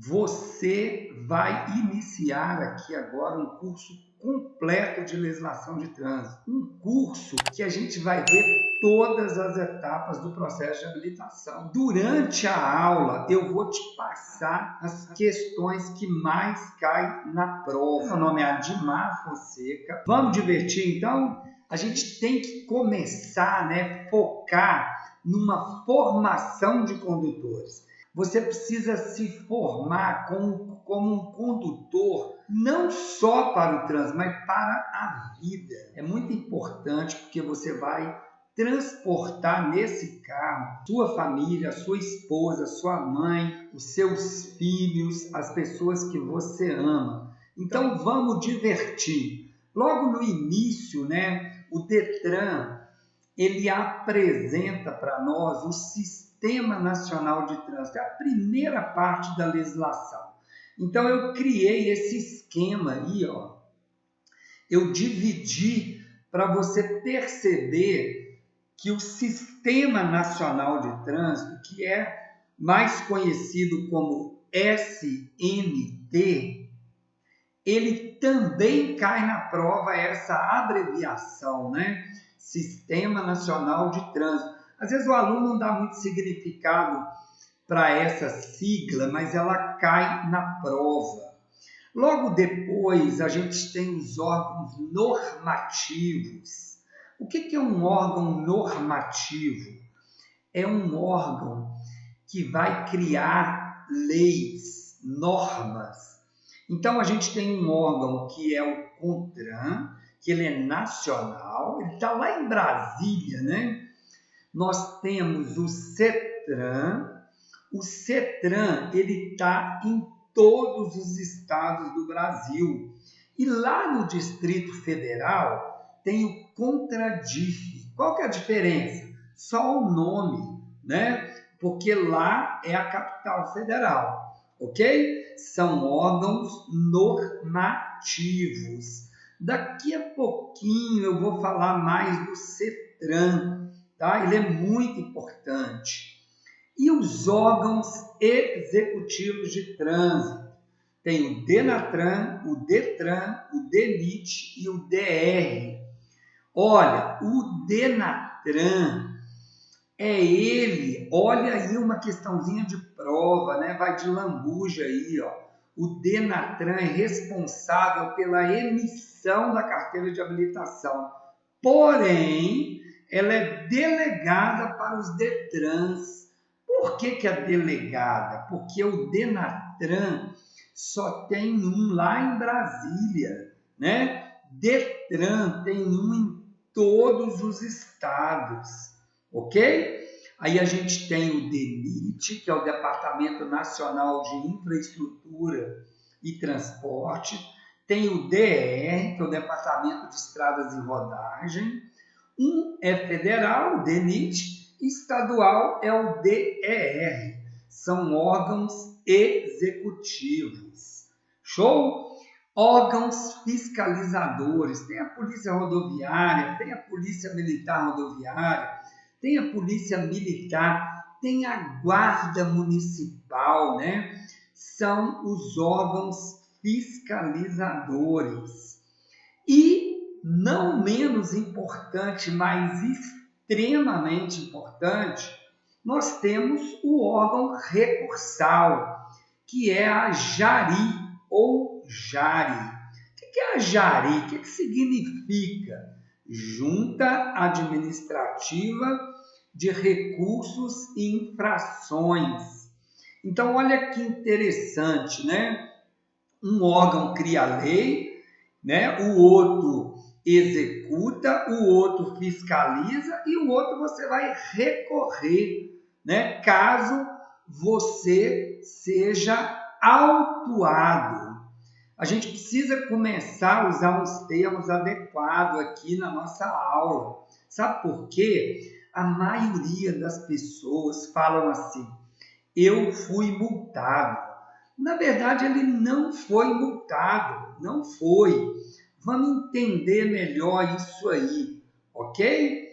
Você vai iniciar aqui agora um curso completo de legislação de trânsito. Um curso que a gente vai ver todas as etapas do processo de habilitação. Durante a aula, eu vou te passar as questões que mais caem na prova. Meu nome é Adimar Fonseca. Vamos divertir, então? A gente tem que começar, focar numa formação de condutores. Você precisa se formar como um condutor, não só para o trânsito, mas para a vida. É muito importante porque você vai transportar nesse carro sua família, sua esposa, sua mãe, os seus filhos, as pessoas que você ama. Então vamos divertir. Logo no início, o Detran, ele apresenta para nós o Sistema Nacional de Trânsito, é a primeira parte da legislação. Então eu criei esse esquema aí, eu dividi para você perceber que o Sistema Nacional de Trânsito, que é mais conhecido como SNT, ele também cai na prova essa abreviação, Sistema Nacional de Trânsito. Às vezes o aluno não dá muito significado para essa sigla, mas ela cai na prova. Logo depois, a gente tem os órgãos normativos. O que é um órgão normativo? É um órgão que vai criar leis, normas. Então, a gente tem um órgão que é o CONTRAN, que ele é nacional, ele está lá em Brasília, Nós temos o CETRAN. O CETRAN, ele está em todos os estados do Brasil. E lá no Distrito Federal tem o CONTRADIF. Qual que é a diferença? Só o nome, Porque lá é a capital federal, ok? São órgãos normativos. Daqui a pouquinho eu vou falar mais do CETRAN, tá? Ele é muito importante. E os órgãos executivos de trânsito? Tem o DENATRAN, o DETRAN, o DENIT e o DR. Olha, o DENATRAN é ele, olha aí uma questãozinha de prova, vai de lambuja aí, O DENATRAN é responsável pela emissão da carteira de habilitação. Porém, ela é delegada para os DETRANs. Por que é delegada? Porque o DENATRAN só tem um lá em Brasília, DETRAN tem um em todos os estados, ok? Aí a gente tem o DENIT, que é o Departamento Nacional de Infraestrutura e Transporte, tem o DR, que é o Departamento de Estradas e Rodagem, um é federal, o DENIT, estadual é o DER, são órgãos executivos. Show? Órgãos fiscalizadores, tem a Polícia Rodoviária, tem a Polícia Militar Rodoviária, tem a Polícia Militar, tem a Guarda Municipal, São os órgãos fiscalizadores. E, não menos importante, mas extremamente importante, nós temos o órgão recursal, que é a JARI ou JARI. O que é a JARI? O que significa? Junta Administrativa de Recursos e Infrações. Então, olha que interessante, Um órgão cria a lei, o outro executa, o outro fiscaliza e o outro você vai recorrer, caso você seja autuado. A gente precisa começar a usar uns termos adequados aqui na nossa aula. Sabe por quê? A maioria das pessoas falam assim: eu fui multado. Na verdade, ele não foi multado, não foi. Vamos entender melhor isso aí, ok?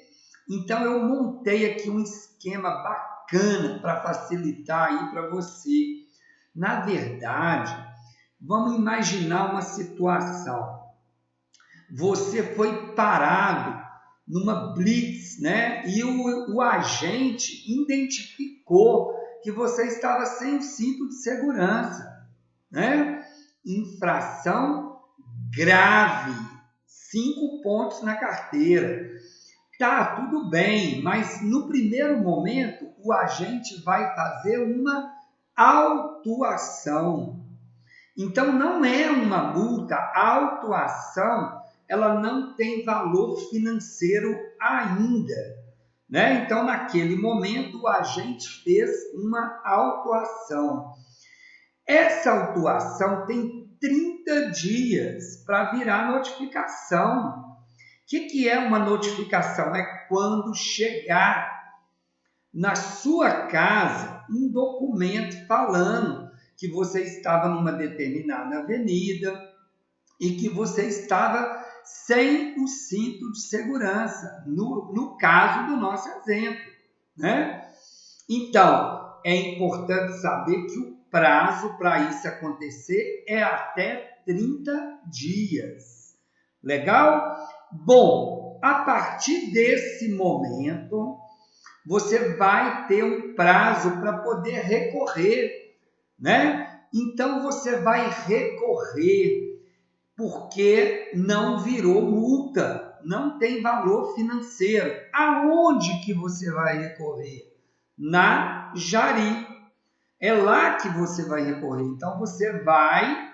Então, eu montei aqui um esquema bacana para facilitar aí para você. Na verdade, vamos imaginar uma situação. Você foi parado numa blitz, né? E o agente identificou que você estava sem o cinto de segurança, né? Infração grave, 5 pontos na carteira. Tá, tudo bem, mas no primeiro momento o agente vai fazer uma autuação. Então não é uma multa, a autuação ela não tem valor financeiro ainda, né? Então naquele momento o agente fez uma autuação. Essa autuação tem 30 dias para virar notificação. O que é uma notificação? É quando chegar na sua casa um documento falando que você estava numa determinada avenida e que você estava sem o cinto de segurança, no caso do nosso exemplo, né? Então, é importante saber que o prazo para isso acontecer é até 30 dias. Legal? Bom, a partir desse momento, você vai ter um prazo para poder recorrer, né? Então, você vai recorrer porque não virou multa, não tem valor financeiro. Aonde que você vai recorrer? Na Jari. É lá que você vai recorrer. Então, você vai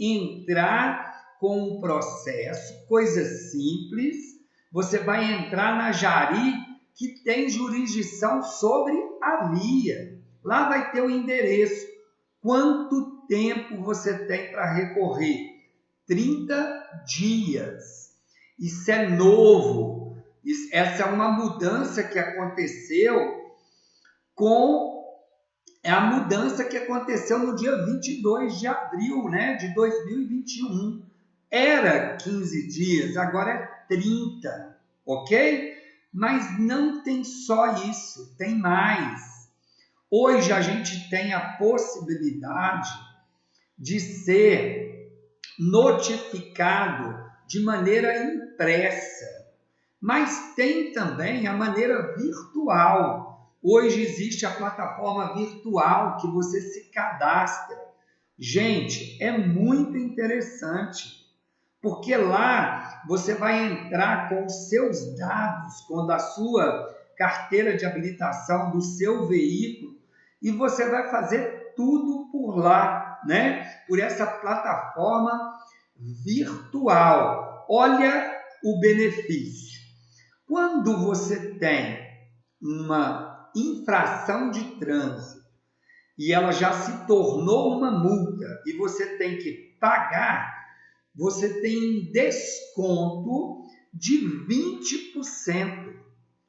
entrar com um processo, coisa simples, você vai entrar na Jari, que tem jurisdição sobre a via. Lá vai ter o endereço. Quanto tempo você tem para recorrer? 30 dias. Isso é novo. Essa é uma mudança que aconteceu a mudança que aconteceu no dia 22 de abril, né, de 2021. Era 15 dias, agora é 30, ok? Mas não tem só isso, tem mais. Hoje a gente tem a possibilidade de ser notificado de maneira impressa, mas tem também a maneira virtual. Hoje existe a plataforma virtual que você se cadastra. Gente, é muito interessante, porque lá você vai entrar com os seus dados, com a sua carteira de habilitação do seu veículo, e você vai fazer tudo por lá, né? Por essa plataforma virtual. Olha o benefício. Quando você tem uma infração de trânsito e ela já se tornou uma multa e você tem que pagar, você tem um desconto de 20%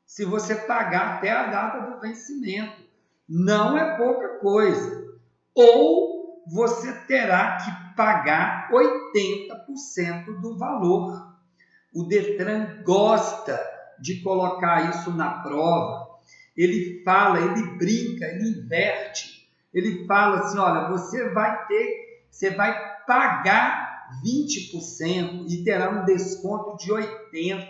se você pagar até a data do vencimento. Não é pouca coisa. Ou você terá que pagar 80% do valor. O Detran gosta de colocar isso na prova. Ele fala, ele brinca, ele inverte. Ele fala assim, olha, você vai pagar 20% e terá um desconto de 80%.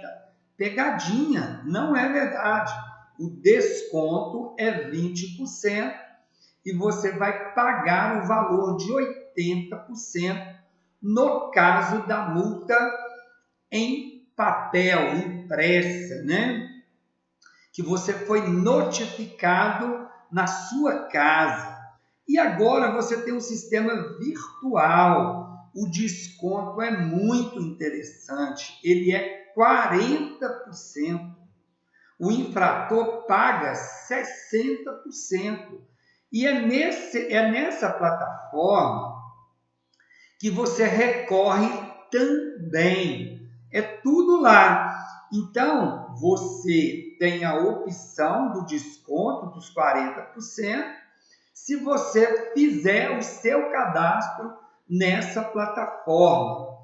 Pegadinha, não é verdade. O desconto é 20% e você vai pagar o valor de 80% no caso da multa em papel, impressa, né? Que você foi notificado na sua casa. E agora você tem um sistema virtual. O desconto é muito interessante. Ele é 40%. O infrator paga 60%. E é nessa plataforma que você recorre também. É tudo lá. Então, você tem a opção do desconto dos 40% se você fizer o seu cadastro nessa plataforma.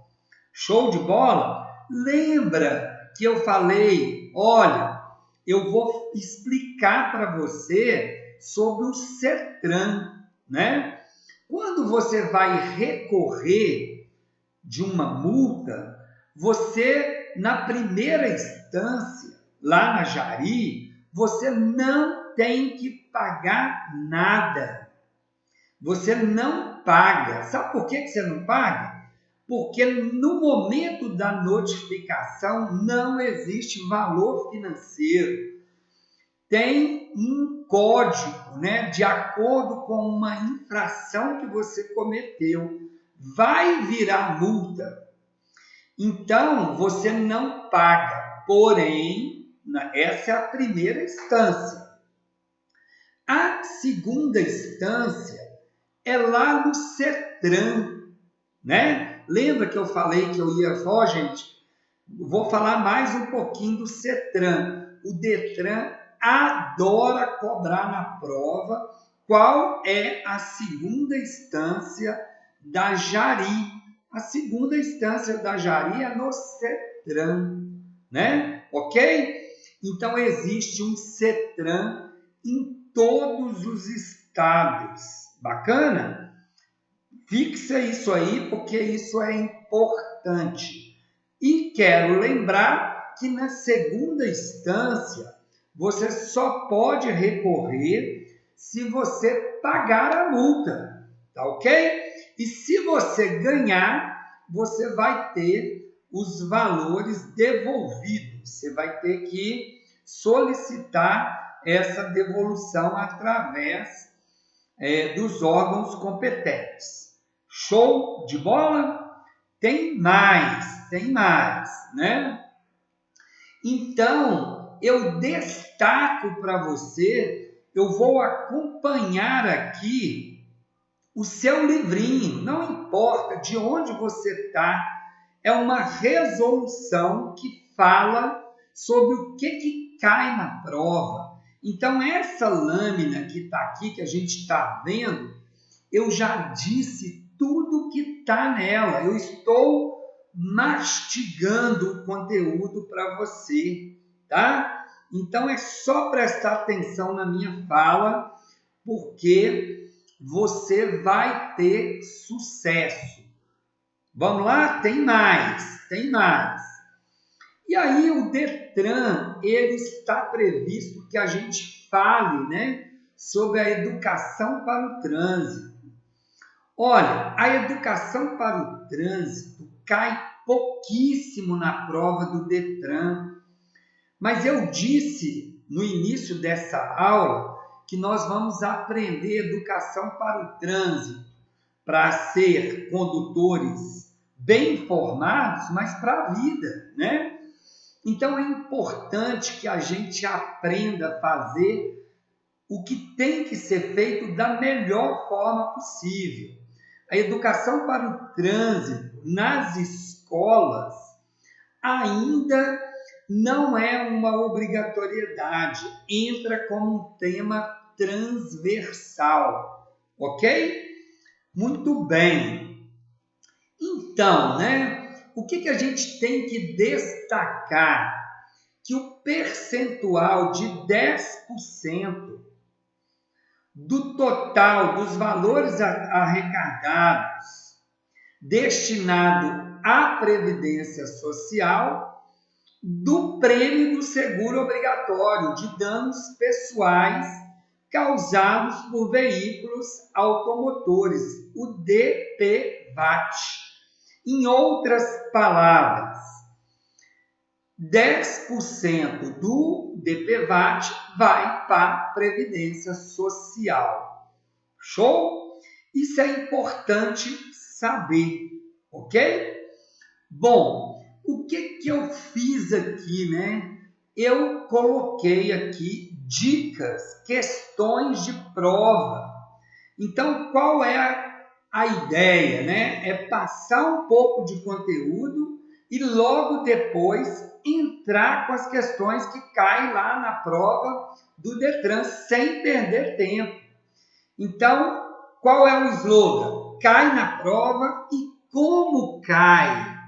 Show de bola? Lembra que eu falei, olha, eu vou explicar para você sobre o CETRAN, né? Quando você vai recorrer de uma multa, você, na primeira instância, lá na Jari, você não tem que pagar nada. Você não paga. Sabe por que você não paga? Porque no momento da notificação não existe valor financeiro. Tem um código, né, de acordo com uma infração que você cometeu. Vai virar multa. Então, você não paga. Porém, essa é a primeira instância. A segunda instância é lá no CETRAN, né? Lembra que eu falei que eu ia... Ó, gente, vou falar mais um pouquinho do CETRAN. O DETRAN adora cobrar na prova qual é a segunda instância da Jari. A segunda instância da Jari é no CETRAN, né? Ok? Então, existe um CETRAN em todos os estados. Bacana? Fixa isso aí, porque isso é importante. E quero lembrar que na segunda instância, você só pode recorrer se você pagar a multa, tá ok? E se você ganhar, você vai ter os valores devolvidos. Você vai ter que solicitar essa devolução através dos órgãos competentes. Show de bola? Tem mais, né? Então, eu destaco para você, eu vou acompanhar aqui o seu livrinho, não importa de onde você está, é uma resolução que fala sobre o que cai na prova. Então, essa lâmina que está aqui, que a gente está vendo, eu já disse tudo que está nela. Eu estou mastigando o conteúdo para você, tá? Então, é só prestar atenção na minha fala, porque você vai ter sucesso. Vamos lá? Tem mais. E aí o DETRAN, ele está previsto que a gente fale, né, sobre a educação para o trânsito. Olha, a educação para o trânsito cai pouquíssimo na prova do DETRAN, mas eu disse no início dessa aula que nós vamos aprender educação para o trânsito para ser condutores bem formados, mas para a vida, né? Então é importante que a gente aprenda a fazer o que tem que ser feito da melhor forma possível. A educação para o trânsito nas escolas ainda não é uma obrigatoriedade, entra como um tema transversal, ok? Muito bem. Então, né, o que a gente tem que destacar? Que o percentual de 10% do total dos valores arrecadados destinado à Previdência Social do prêmio do seguro obrigatório de danos pessoais causados por veículos automotores, o DPVAT. Em outras palavras, 10% do DPVAT vai para a Previdência Social. Show? Isso é importante saber, ok? Bom, o que eu fiz aqui, né? Eu coloquei aqui dicas, questões de prova. Então, qual é a ideia, né? É passar um pouco de conteúdo e logo depois entrar com as questões que caem lá na prova do DETRAN, sem perder tempo. Então, qual é o slogan? Cai na prova e como cai?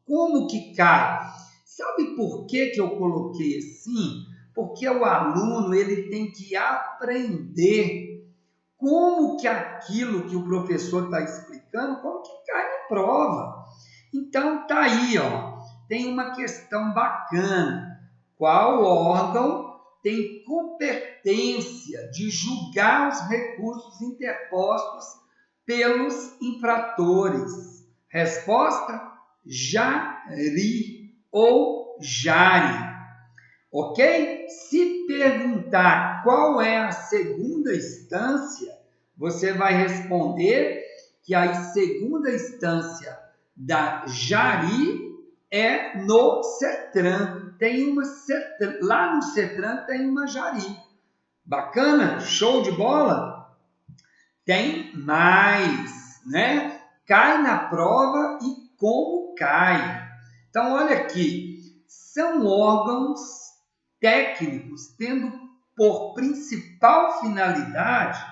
Como que cai? Sabe por que eu coloquei assim? Porque o aluno ele tem que aprender como que aquilo que o professor está explicando, como que cai na prova. Então, tá aí, ó, tem uma questão bacana. Qual órgão tem competência de julgar os recursos interpostos pelos infratores? Resposta: jari ou jari. Ok? Se perguntar qual é a segunda instância, você vai responder que a segunda instância da jari é no CETRAN. Lá no CETRAN tem uma jari. Bacana? Show de bola? Tem mais, né? Cai na prova e como cai. Então, olha aqui. São órgãos técnicos tendo por principal finalidade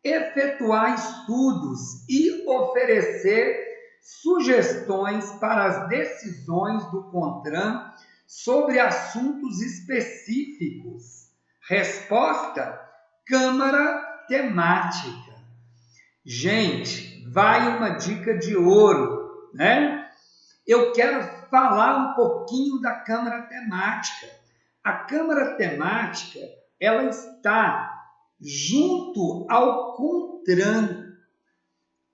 efetuar estudos e oferecer sugestões para as decisões do CONTRAN sobre assuntos específicos. Resposta: Câmara Temática. Gente, vai uma dica de ouro, né? Eu quero falar um pouquinho da Câmara Temática. A Câmara Temática, ela está junto ao CONTRAN.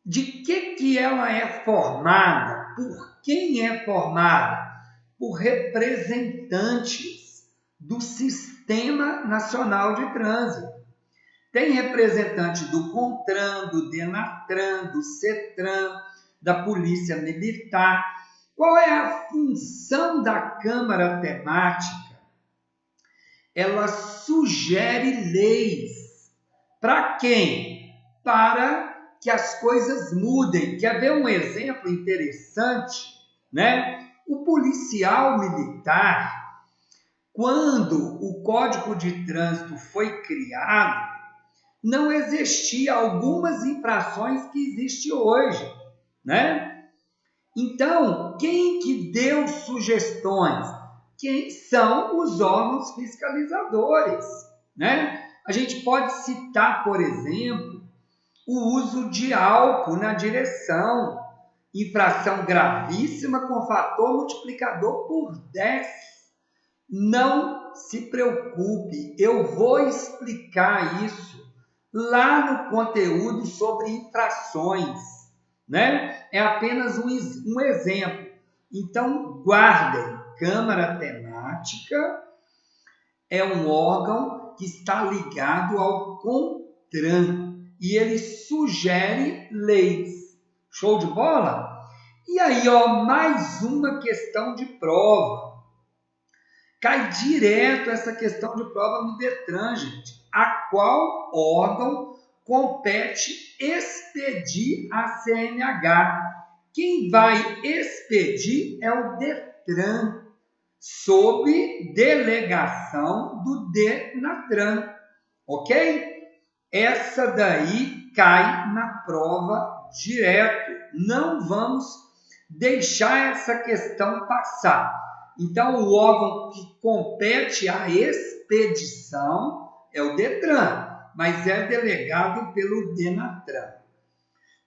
De que ela é formada? Por quem é formada? Por representantes do Sistema Nacional de Trânsito. Tem representante do CONTRAN, do DENATRAN, do CETRAN, da Polícia Militar. Qual é a função da Câmara Temática? Ela sugere leis. Para quem? Para que as coisas mudem. Quer ver um exemplo interessante, né? O policial militar, quando o Código de Trânsito foi criado, não existia algumas infrações que existem hoje, né? Então, quem que deu sugestões? Quem são os órgãos fiscalizadores, né? A gente pode citar, por exemplo, o uso de álcool na direção, infração gravíssima com fator multiplicador por 10. Não se preocupe, eu vou explicar isso lá no conteúdo sobre infrações, né? É apenas um exemplo. Então, guardem, Câmara Temática é um órgão que está ligado ao CONTRAN e ele sugere leis. Show de bola? E aí, ó, mais uma questão de prova. Cai direto essa questão de prova no DETRAN, gente. A qual órgão compete expedir a CNH? Quem vai expedir é o DETRAN, sob delegação do DENATRAN, ok? Essa daí cai na prova direto. Não vamos deixar essa questão passar. Então, o órgão que compete à expedição é o DETRAN, mas é delegado pelo DENATRAN.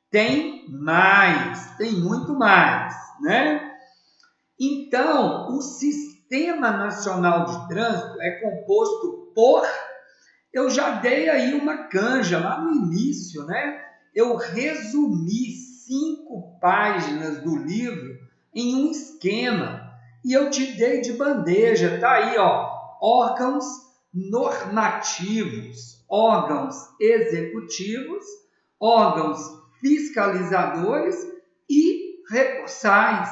Tem mais, tem muito mais, né? Então, o Sistema Nacional de Trânsito é composto por... Eu já dei aí uma canja lá no início, né? Eu resumi 5 páginas do livro em um esquema e eu te dei de bandeja, tá aí, ó, órgãos normativos, órgãos executivos, órgãos fiscalizadores e recursais,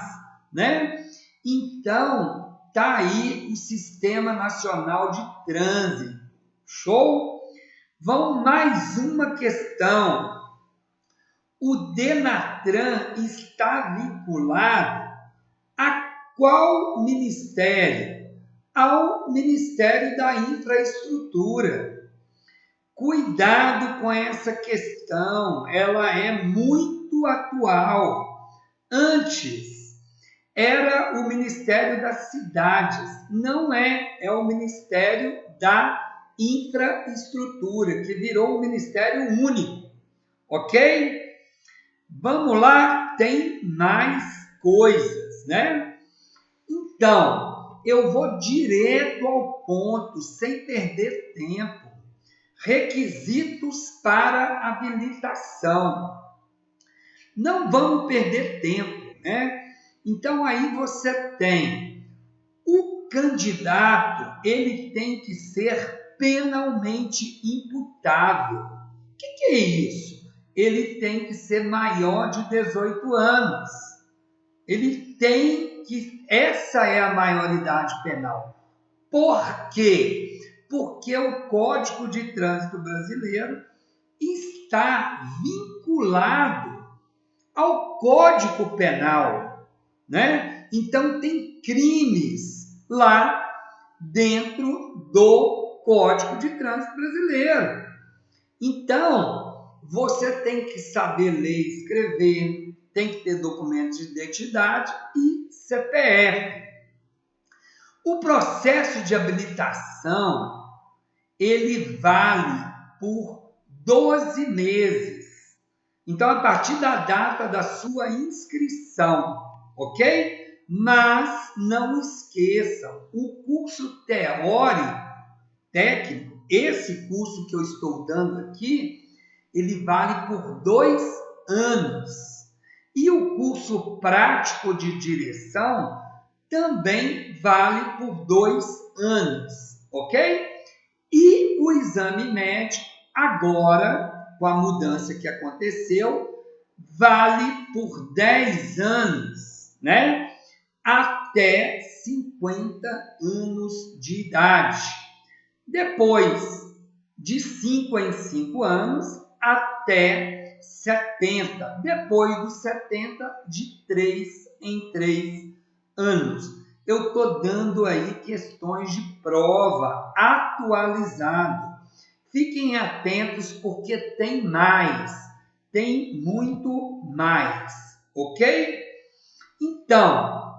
né? Então, tá aí o Sistema Nacional de Trânsito. Show? Vamos mais uma questão. O DENATRAN está vinculado a qual ministério? Ao Ministério da Infraestrutura. Cuidado com essa questão, ela é muito atual. Antes, era o Ministério das Cidades, não é o Ministério da infraestrutura, que virou um ministério único, ok? Vamos lá, tem mais coisas, né? Então, eu vou direto ao ponto, sem perder tempo. Requisitos para habilitação. Não vamos perder tempo, né? Então, aí você tem o candidato, ele tem que ser penalmente imputável. O que é isso? Ele tem que ser maior de 18 anos. Ele tem que... Essa é a maioridade penal. Por quê? Porque o Código de Trânsito Brasileiro está vinculado ao Código Penal, né? Então, tem crimes lá dentro do Código de Trânsito Brasileiro. Então, você tem que saber ler e escrever, tem que ter documentos de identidade e CPF. O processo de habilitação, ele vale por 12 meses. Então, a partir da data da sua inscrição, ok? Mas não esqueçam, o curso teórico, técnico, esse curso que eu estou dando aqui, ele vale por 2 anos. E o curso prático de direção também vale por 2 anos, ok? E o exame médico, agora, com a mudança que aconteceu, vale por 10 anos, né? Até 50 anos de idade. Depois de 5 em 5 anos, até 70. Depois dos 70, de 3 em 3 anos. Eu estou dando aí questões de prova atualizado. Fiquem atentos porque tem mais, tem muito mais, ok? Então,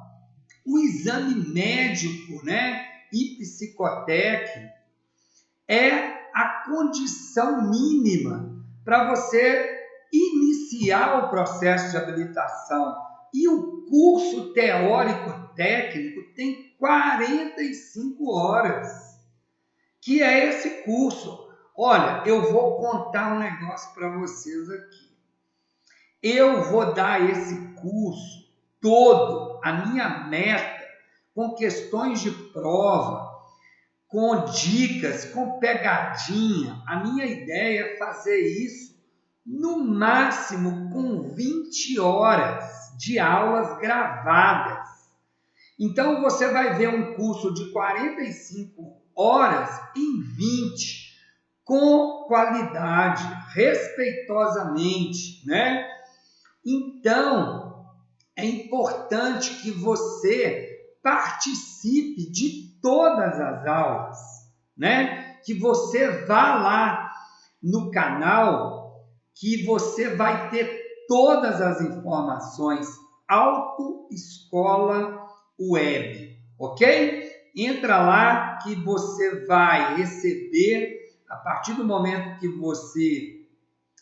o exame médico, né, e psicotécnico é a condição mínima para você iniciar o processo de habilitação. E o curso teórico técnico tem 45 horas, que é esse curso. Olha, eu vou contar um negócio para vocês aqui. Eu vou dar esse curso todo, a minha meta, com questões de prova, com dicas, com pegadinha. A minha ideia é fazer isso no máximo com 20 horas de aulas gravadas. Então, você vai ver um curso de 45 horas em 20, com qualidade, respeitosamente, né? Então, é importante que você participe de todas as aulas, né? Que você vá lá no canal, que você vai ter todas as informações. Autoescola Web, ok? Entra lá que você vai receber, a partir do momento que você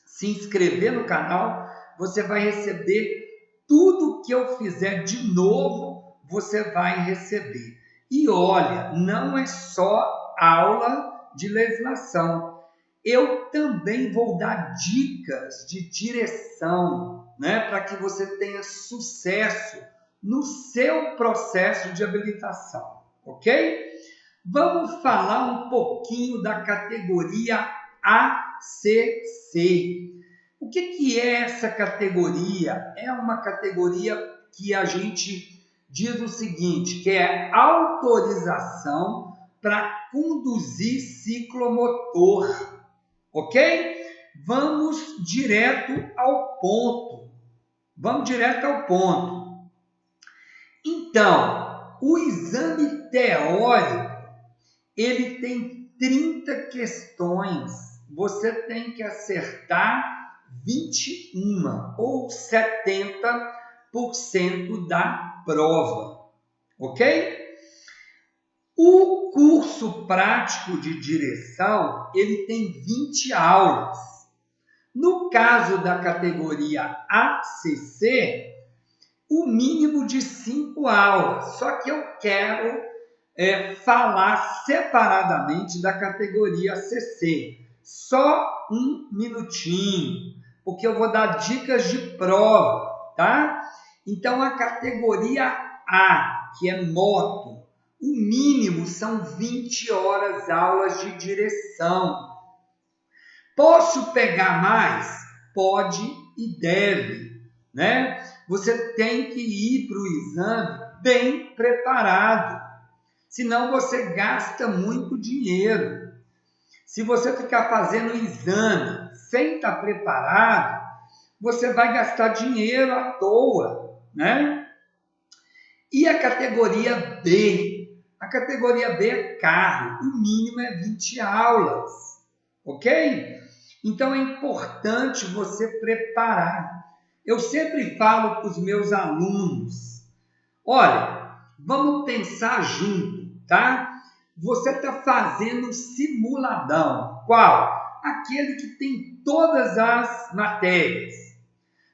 se inscrever no canal, você vai receber tudo que eu fizer de novo, você vai receber. E olha, não é só aula de legislação. Eu também vou dar dicas de direção, né, para que você tenha sucesso no seu processo de habilitação, ok? Vamos falar um pouquinho da categoria ACC. O que é essa categoria? É uma categoria que a gente diz o seguinte, que é autorização para conduzir ciclomotor, ok? Vamos direto ao ponto. Então, o exame teórico, ele tem 30 questões. Você tem que acertar 21 ou 70% da prova, ok? O curso prático de direção, ele tem 20 aulas. No caso da categoria ACC, o mínimo de 5 aulas. Só que eu quero falar separadamente da categoria ACC. Só um minutinho, porque eu vou dar dicas de prova, tá? Então, a categoria A, que é moto, o mínimo são 20 horas aulas de direção. Posso pegar mais? Pode e deve, né? Você tem que ir para o exame bem preparado, senão você gasta muito dinheiro. Se você ficar fazendo o exame sem estar preparado, você vai gastar dinheiro à toa, né? E a categoria B? A categoria B é carro, o mínimo é 20 aulas, ok? Então é importante você preparar. Eu sempre falo para os meus alunos, olha, vamos pensar junto, tá? Você está fazendo simuladão. Qual? Aquele que tem todas as matérias.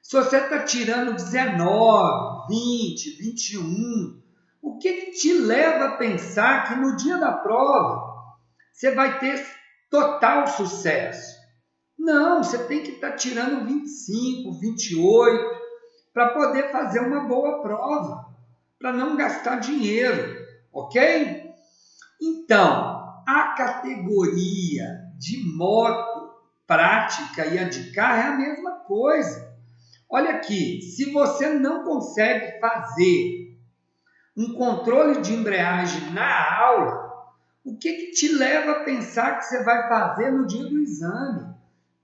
Se você está tirando 19, 20, 21, o que te leva a pensar que no dia da prova você vai ter total sucesso? Não, você tem que estar tirando 25, 28 para poder fazer uma boa prova, para não gastar dinheiro, ok? Então, a categoria de moto prática e a de carro é a mesma coisa. Olha aqui, se você não consegue fazer um controle de embreagem na aula, o que te leva a pensar que você vai fazer no dia do exame?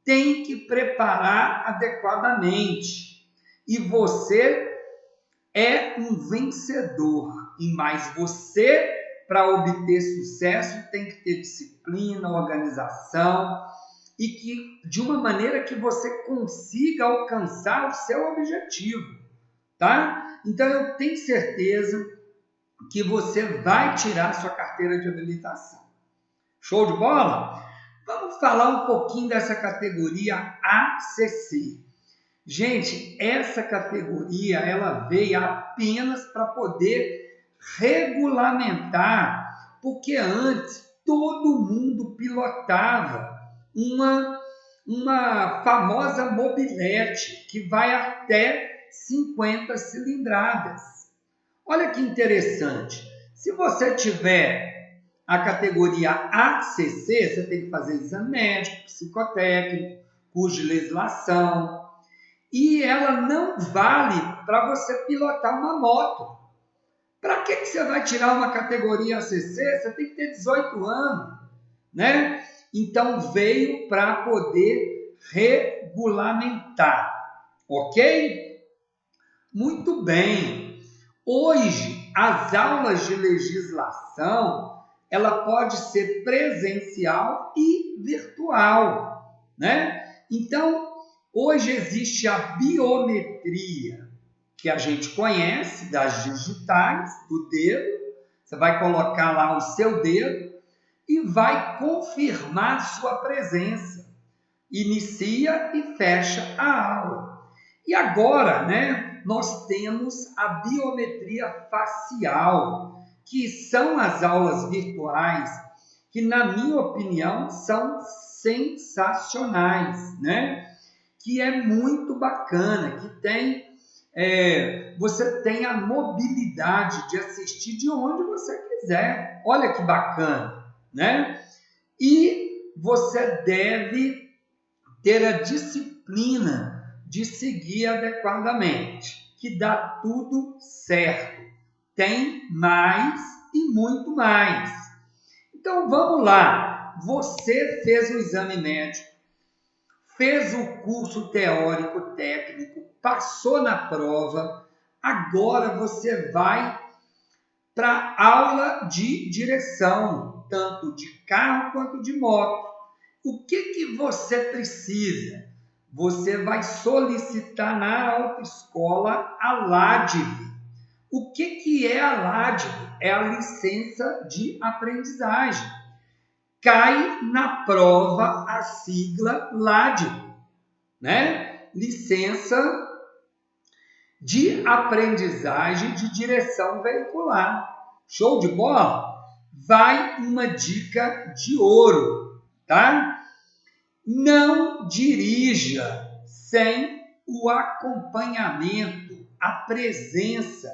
Tem que preparar adequadamente. E você é um vencedor. Mas você, para obter sucesso, tem que ter disciplina, organização e que de uma maneira que você consiga alcançar o seu objetivo, tá? Então eu tenho certeza que você vai tirar sua carteira de habilitação. Show de bola? Vamos falar um pouquinho dessa categoria ACC. Gente, essa categoria ela veio apenas para poder regulamentar, porque antes todo mundo pilotava uma famosa mobilete que vai até 50 cilindradas. Olha que interessante. Se você tiver a categoria ACC, você tem que fazer exame médico, psicotécnico, curso de legislação, e ela não vale para você pilotar uma moto. Para que você vai tirar uma categoria ACC? Você tem que ter 18 anos, né? Então veio para poder regulamentar, ok? Muito bem. Hoje as aulas de legislação ela pode ser presencial e virtual, né? Então hoje existe a biometria, que a gente conhece, das digitais, do dedo. Você vai colocar lá o seu dedo e vai confirmar sua presença. Inicia e fecha a aula. E agora, né, nós temos a biometria facial, que são as aulas virtuais, que na minha opinião são sensacionais, né? Que é muito bacana, que tem você tem a mobilidade de assistir de onde você quiser. Olha que bacana, né? E você deve ter a disciplina de seguir adequadamente, que dá tudo certo. Tem mais e muito mais. Então vamos lá. Você fez o exame médico, fez o curso teórico técnico, passou na prova, agora você vai para aula de direção, tanto de carro quanto de moto. O que você precisa? Você vai solicitar na autoescola a LADV. O que é a LADB? É a licença de aprendizagem. Cai na prova a sigla LADB, né? Licença de aprendizagem de direção veicular. Show de bola? Vai uma dica de ouro, tá? Não dirija sem o acompanhamento, a presença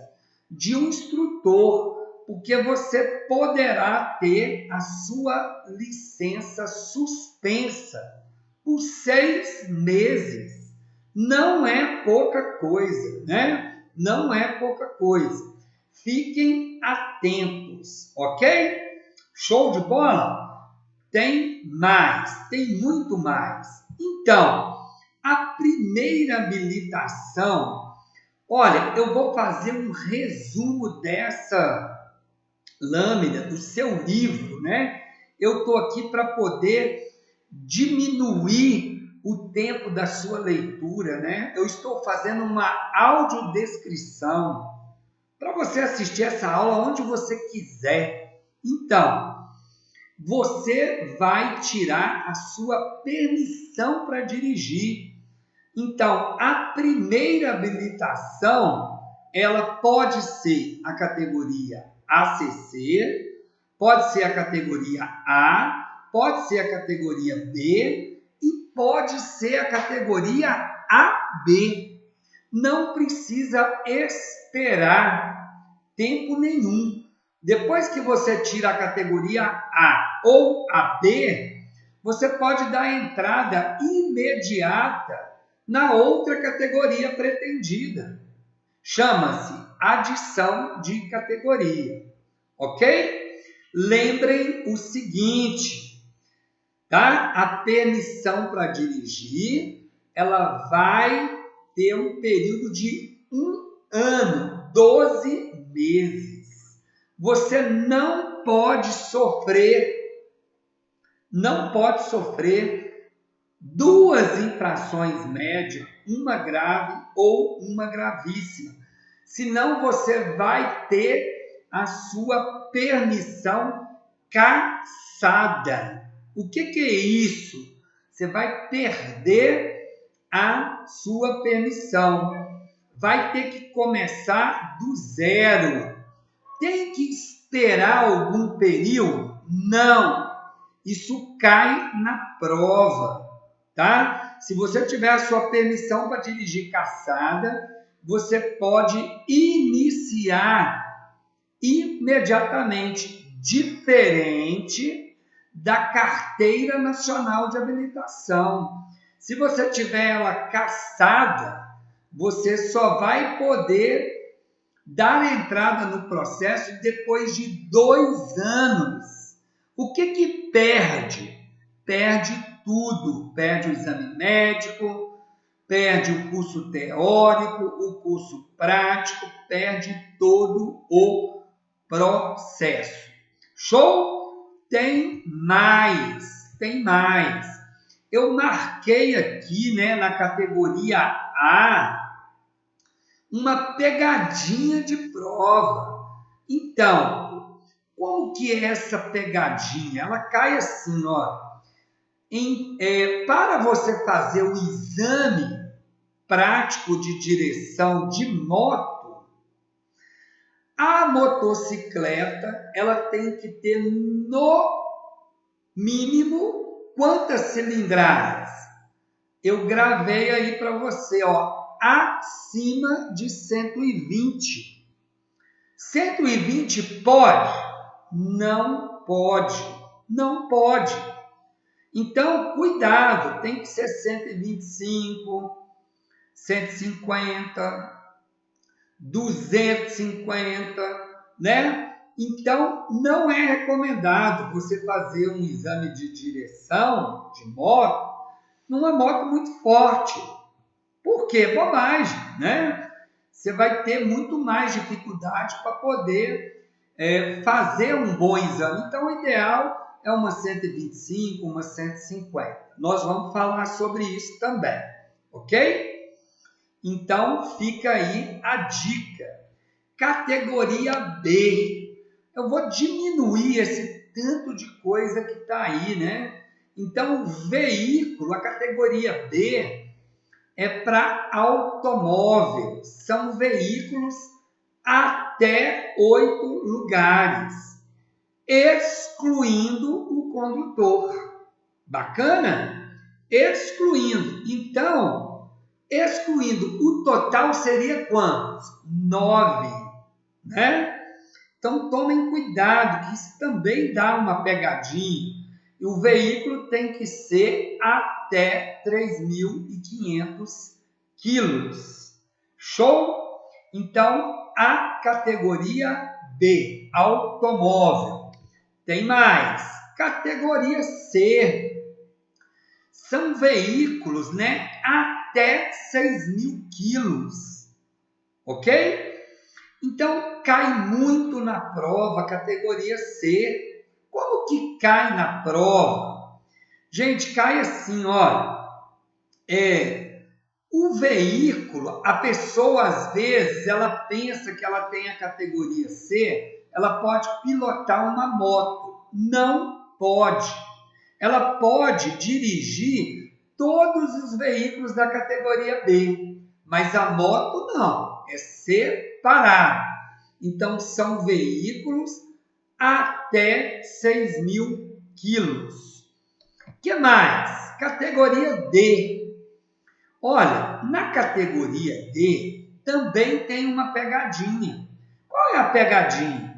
de um instrutor, porque você poderá ter a sua licença suspensa por 6 meses. Não é pouca coisa, né? Não é pouca coisa. Fiquem atentos, ok? Show de bola? Tem mais, tem muito mais. Então, a primeira habilitação, olha, eu vou fazer um resumo dessa lâmina, do seu livro, né? Eu estou aqui para poder diminuir o tempo da sua leitura, né? Eu estou fazendo uma audiodescrição para você assistir essa aula onde você quiser. Então, você vai tirar a sua permissão para dirigir. Então, a primeira habilitação, ela pode ser a categoria ACC, pode ser a categoria A, pode ser a categoria B e pode ser a categoria AB. Não precisa esperar tempo nenhum. Depois que você tira a categoria A ou a B, você pode dar entrada imediata na outra categoria pretendida. Chama-se adição de categoria, ok? Lembrem o seguinte, tá? A permissão para dirigir, ela vai ter um período de 1 ano, 12 meses. Você não pode sofrer 2 infrações médias, uma grave ou uma gravíssima. Senão você vai ter a sua permissão cassada. O que é isso? Você vai perder a sua permissão. Vai ter que começar do zero. Tem que esperar algum período? Não. Isso cai na prova, tá? Se você tiver a sua permissão para dirigir cassada, você pode iniciar imediatamente, diferente da Carteira Nacional de Habilitação. Se você tiver ela cassada, você só vai poder dar entrada no processo depois de 2 anos. O que perde? Perde tudo. Perde o exame médico, perde o curso teórico, o curso prático, perde todo o processo. Show? Tem mais. Eu marquei aqui, né, na categoria A, uma pegadinha de prova. Então, como que é essa pegadinha? Ela cai assim, ó. Para você fazer o exame prático de direção de moto, a motocicleta ela tem que ter no mínimo quantas cilindradas? Eu gravei aí para você, ó, acima de 120. 120 pode? Não pode. Então, cuidado, tem que ser 125, 150, 250, né? Então, não é recomendado você fazer um exame de direção de moto numa moto muito forte. Por quê? Bobagem, né? Você vai ter muito mais dificuldade para poder fazer um bom exame. Então, o ideal é uma 125, uma 150. Nós vamos falar sobre isso também, ok? Então, fica aí a dica. categoria B. Eu vou diminuir esse tanto de coisa que está aí, né? Então, o veículo, a categoria B, é para automóvel. São veículos até 8 lugares, excluindo o condutor. Bacana? Excluindo. Então, excluindo, o total seria quantos? 9, né? Então, tomem cuidado, que isso também dá uma pegadinha. E o veículo tem que ser até 3.500 quilos. Show? Então, a categoria B, automóvel. Tem mais. Categoria C. São veículos, né, até 6.000 quilos. Ok? Então, cai muito na prova a categoria C. Como que cai na prova? Gente, cai assim, olha. O veículo, a pessoa, às vezes, ela pensa que ela tem a categoria C, ela pode pilotar uma moto. Não pode. Ela pode dirigir todos os veículos da categoria B, mas a moto não, é separado. Então, são veículos até 6.000 quilos. O que mais? Categoria D. Olha, na categoria D também tem uma pegadinha. Qual é a pegadinha?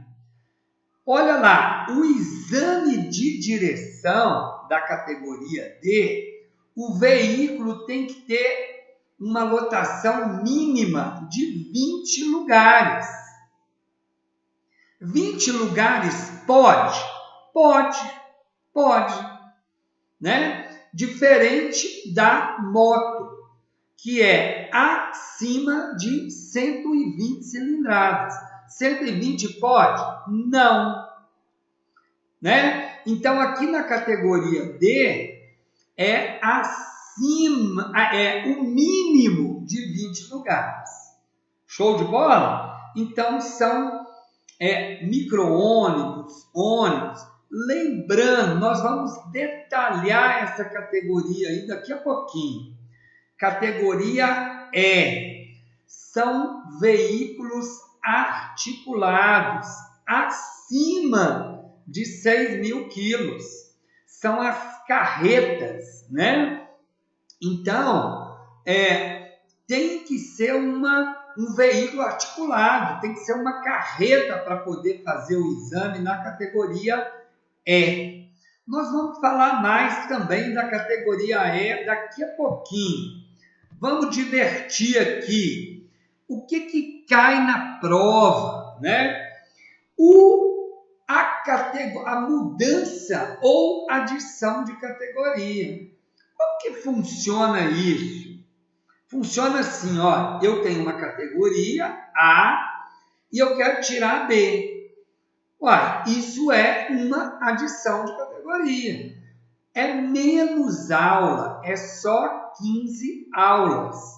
Olha lá, o exame de direção da categoria D, o veículo tem que ter uma lotação mínima de 20 lugares. 20 lugares pode? Pode, né? Diferente da moto, que é acima de 120 cilindradas. 120 pode? Não. Né? Então, aqui na categoria D, é acima, é o mínimo de 20 lugares. Show de bola? Então, são micro-ônibus, ônibus. Lembrando, nós vamos detalhar essa categoria aí daqui a pouquinho. Categoria E. São veículos articulados acima de 6.000 quilos. São as carretas, né? Então, tem que ser um veículo articulado, tem que ser uma carreta para poder fazer o exame na categoria E. Nós vamos falar mais também da categoria E daqui a pouquinho. Vamos divertir aqui. O que cai na prova, né? A mudança ou adição de categoria. Como que funciona isso? Funciona assim, ó, eu tenho uma categoria A e eu quero tirar a B. Uai, isso é uma adição de categoria. É menos aula, é só 15 aulas.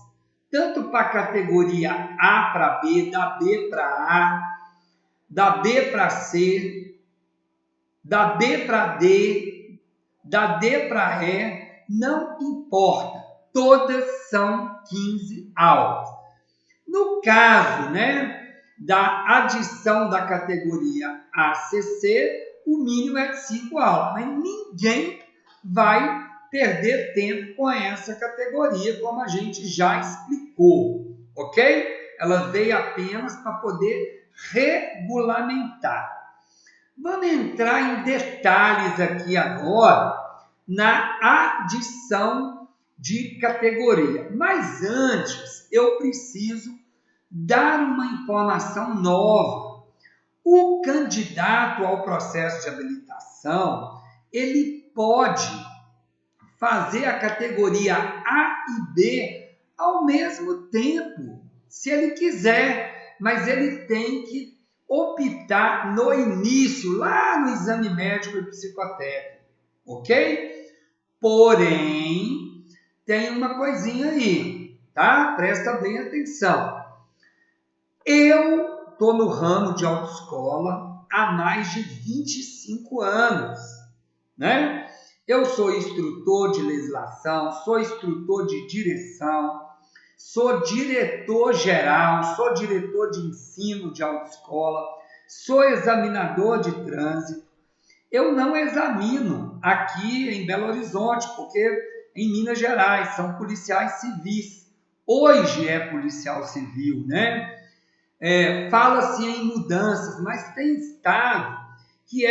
Tanto para a categoria A para B, da B para A, da B para C, da B para D, da D para E, não importa. Todas são 15 aulas. No caso, né, da adição da categoria ACC, o mínimo é de 5 aulas. Mas ninguém vai perder tempo com essa categoria, como a gente já explicou, ok? Ela veio apenas para poder regulamentar. Vamos entrar em detalhes aqui agora na adição de categoria. Mas antes, eu preciso dar uma informação nova. O candidato ao processo de habilitação, ele pode fazer a categoria A e B ao mesmo tempo, se ele quiser, mas ele tem que optar no início, lá no exame médico e psicotécnico, ok? Porém, tem uma coisinha aí, tá? Presta bem atenção. Eu estou no ramo de autoescola há mais de 25 anos, né? Eu sou instrutor de legislação, sou instrutor de direção, sou diretor geral, sou diretor de ensino de autoescola, sou examinador de trânsito. Eu não examino aqui em Belo Horizonte, porque em Minas Gerais são policiais civis. Hoje é policial civil, né? Fala-se em mudanças, mas tem estado que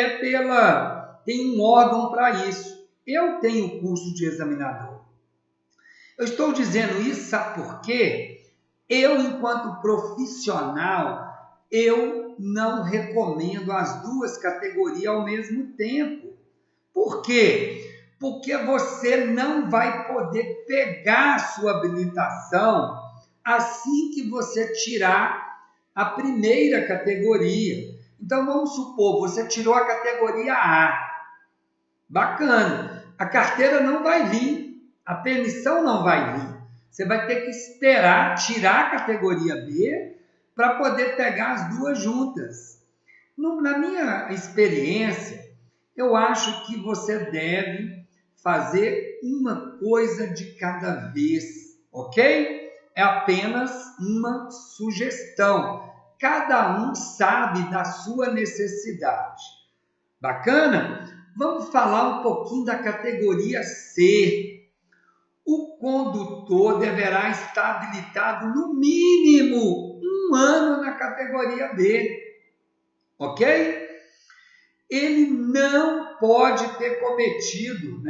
tem um órgão para isso. Eu tenho curso de examinador. Eu estou dizendo isso, sabe por quê? Eu, enquanto profissional, eu não recomendo as duas categorias ao mesmo tempo. Por quê? Porque você não vai poder pegar a sua habilitação assim que você tirar a primeira categoria. Então, vamos supor, você tirou a categoria A. Bacana. A carteira não vai vir. A permissão não vai vir. Você vai ter que esperar tirar a categoria B para poder pegar as duas juntas. Na minha experiência, eu acho que você deve fazer uma coisa de cada vez, ok? É apenas uma sugestão. Cada um sabe da sua necessidade. Bacana? Vamos falar um pouquinho da categoria C. O condutor deverá estar habilitado no mínimo 1 ano na categoria B, ok? Ele não pode ter cometido,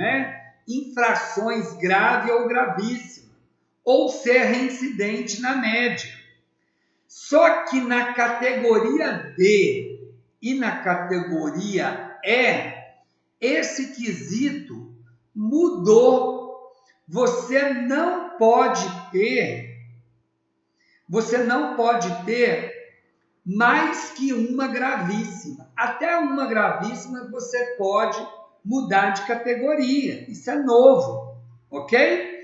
infrações graves ou gravíssimas, ou ser reincidente na média. Só que na categoria D e na categoria E, esse quesito mudou. Você não pode ter mais que uma gravíssima. Até uma gravíssima você pode mudar de categoria. Isso é novo, ok?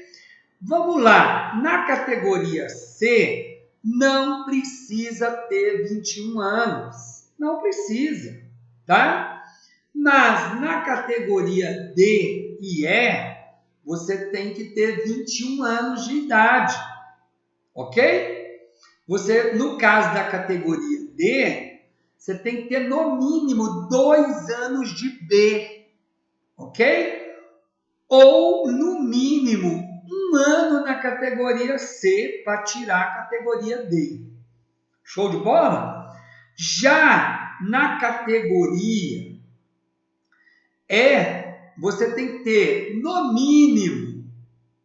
Vamos lá. Na categoria C, não precisa ter 21 anos. Não precisa, tá? Mas na categoria D e E, você tem que ter 21 anos de idade, ok? No caso da categoria D, você tem que ter no mínimo 2 anos de B, ok? Ou no mínimo 1 ano na categoria C para tirar a categoria D. Show de bola? Já na categoria E, você tem que ter no mínimo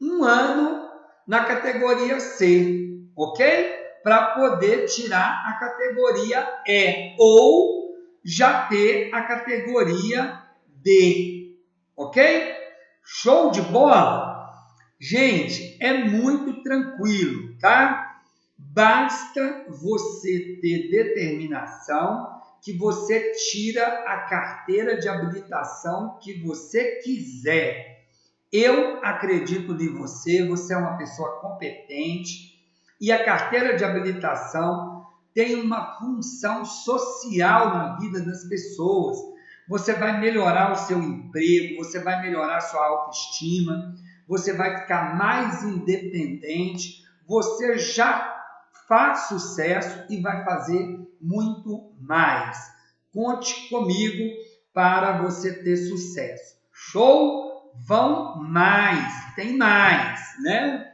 1 ano na categoria C, ok? Para poder tirar a categoria E ou já ter a categoria D, ok? Show de bola? Gente, é muito tranquilo, tá? Basta você ter determinação que você tira a carteira de habilitação que você quiser. Eu acredito em você, você é uma pessoa competente e a carteira de habilitação tem uma função social na vida das pessoas. Você vai melhorar o seu emprego, você vai melhorar a sua autoestima, você vai ficar mais independente, você já faz sucesso e vai fazer muito mais. Conte comigo para você ter sucesso. Show? Vão mais, tem mais, né?